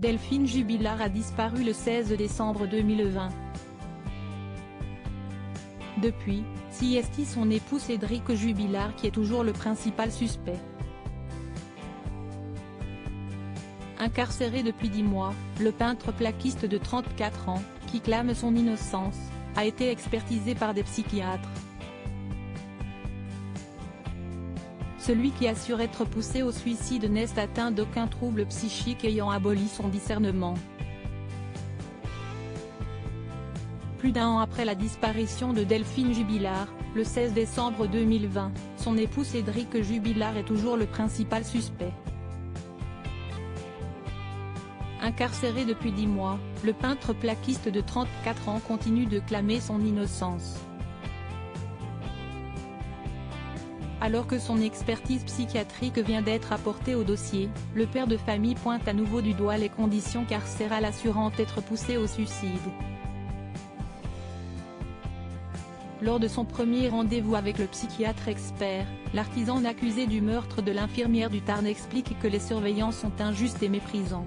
Delphine Jubilard a disparu le 16 décembre 2020. Depuis, CST son époux Cédric Jubilard qui est toujours le principal suspect. Incarcéré depuis 10 mois, le peintre plaquiste de 34 ans, qui clame son innocence, a été expertisé par des psychiatres. Celui qui assure être poussé au suicide n'est atteint d'aucun trouble psychique ayant aboli son discernement. Plus d'un an après la disparition de Delphine Jubilard, le 16 décembre 2020, son époux Cédric Jubilard est toujours le principal suspect. Incarcéré depuis 10 mois, le peintre plaquiste de 34 ans continue de clamer son innocence. Alors que son expertise psychiatrique vient d'être apportée au dossier, le père de famille pointe à nouveau du doigt les conditions carcérales assurant être poussé au suicide. Lors de son premier rendez-vous avec le psychiatre expert, l'artisan accusé du meurtre de l'infirmière du Tarn explique que les surveillants sont injustes et méprisants.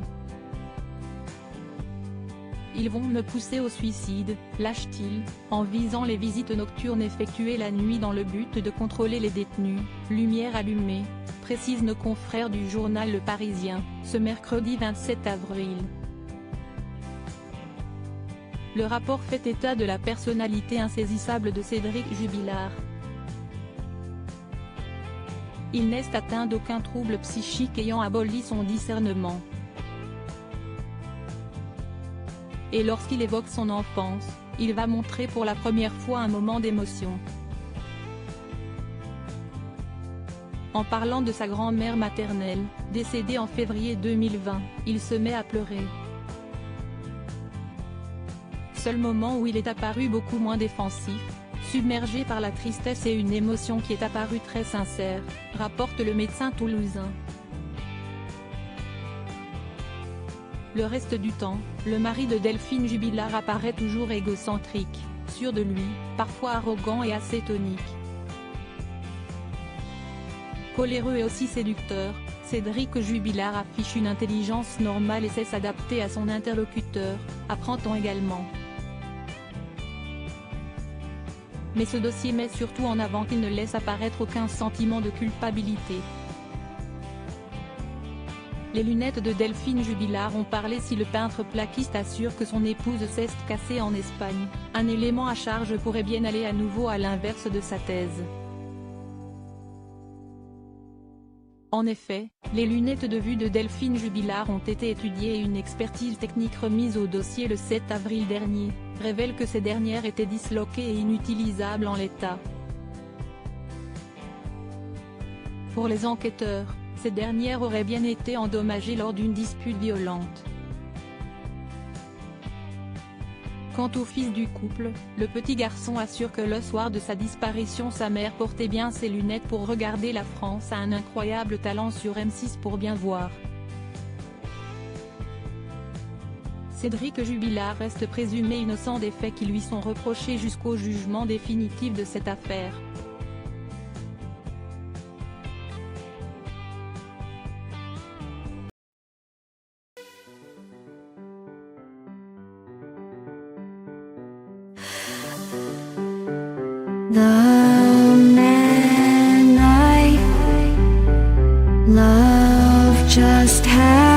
Ils vont me pousser au suicide, lâche-t-il, en visant les visites nocturnes effectuées la nuit dans le but de contrôler les détenus, lumière allumée, précise nos confrères du journal Le Parisien, ce mercredi 27 avril. Le rapport fait état de la personnalité insaisissable de Cédric Jubilard. Il n'est atteint d'aucun trouble psychique ayant aboli son discernement. Et lorsqu'il évoque son enfance, il va montrer pour la première fois un moment d'émotion. En parlant de sa grand-mère maternelle, décédée en février 2020, il se met à pleurer. Seul moment où il est apparu beaucoup moins défensif, submergé par la tristesse et une émotion qui est apparue très sincère, rapporte le médecin toulousain. Le reste du temps, le mari de Delphine Jubilard apparaît toujours égocentrique, sûr de lui, parfois arrogant et assez tonique. Coléreux et aussi séducteur, Cédric Jubilard affiche une intelligence normale et sait s'adapter à son interlocuteur, apprend-on également. Mais ce dossier met surtout en avant qu'il ne laisse apparaître aucun sentiment de culpabilité. Les lunettes de Delphine Jubilard ont parlé si le peintre plaquiste assure que son épouse s'est cassée en Espagne, un élément à charge pourrait bien aller à nouveau à l'inverse de sa thèse. En effet, les lunettes de vue de Delphine Jubilard ont été étudiées et une expertise technique remise au dossier le 7 avril dernier, révèle que ces dernières étaient disloquées et inutilisables en l'état. Pour les enquêteurs, ces dernières auraient bien été endommagées lors d'une dispute violente. Quant au fils du couple, le petit garçon assure que le soir de sa disparition sa mère portait bien ses lunettes pour regarder La France a un incroyable talent sur M6 pour bien voir. Cédric Jubilard reste présumé innocent des faits qui lui sont reprochés jusqu'au jugement définitif de cette affaire. The man I love just had